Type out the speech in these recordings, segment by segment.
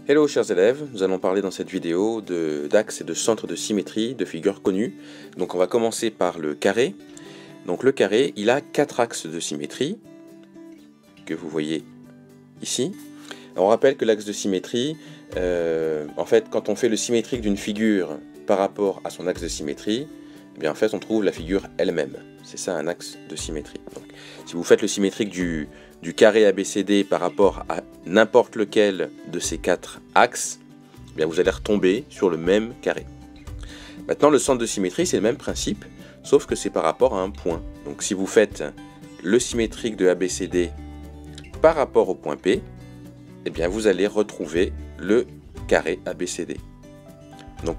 Hello chers élèves, nous allons parler dans cette vidéo d'axes et de centres de symétrie de figures connues. Donc on va commencer par le carré. Donc le carré, il a 4 axes de symétrie que vous voyez ici. Alors, on rappelle que l'axe de symétrie, en fait quand on fait le symétrique d'une figure par rapport à son axe de symétrie, eh bien en fait on trouve la figure elle-même. C'est ça un axe de symétrie. Donc, si vous faites le symétrique du carré ABCD par rapport à n'importe lequel de ces 4 axes, eh bien vous allez retomber sur le même carré. Maintenant, le centre de symétrie, c'est le même principe, sauf que c'est par rapport à un point. Donc si vous faites le symétrique de ABCD par rapport au point P, eh bien vous allez retrouver le carré ABCD. Donc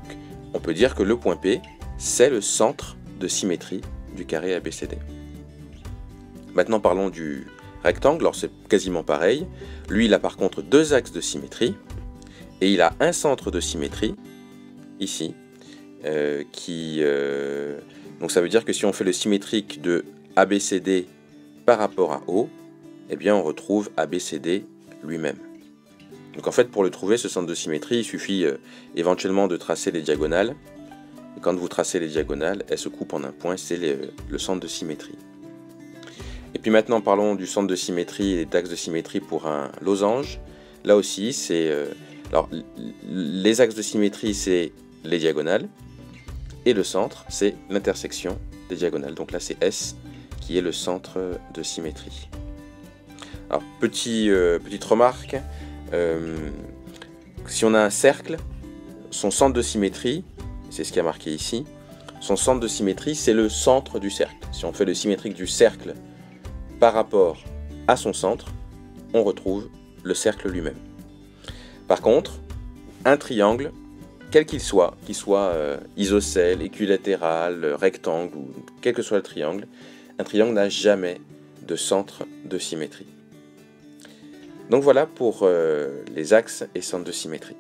on peut dire que le point P, c'est le centre de symétrie du carré ABCD. Maintenant parlons du rectangle. Alors c'est quasiment pareil. Lui, il a par contre 2 axes de symétrie et il a un centre de symétrie ici donc ça veut dire que si on fait le symétrique de ABCD par rapport à O, eh bien on retrouve ABCD lui-même. Donc en fait, pour le trouver, ce centre de symétrie, il suffit éventuellement de tracer les diagonales. Et quand vous tracez les diagonales, elles se coupent en un point, c'est le centre de symétrie. Et puis maintenant, parlons du centre de symétrie et d'axes de symétrie pour un losange. Là aussi, les axes de symétrie, c'est les diagonales. Et le centre, c'est l'intersection des diagonales. Donc là, c'est S qui est le centre de symétrie. Alors, petite remarque, si on a un cercle, son centre de symétrie, c'est ce qui est marqué ici, son centre de symétrie, c'est le centre du cercle. Si on fait le symétrique du cercle par rapport à son centre, on retrouve le cercle lui-même. Par contre, un triangle, quel qu'il soit isocèle, équilatéral, rectangle, ou quel que soit le triangle, un triangle n'a jamais de centre de symétrie. Donc voilà pour les axes et centres de symétrie.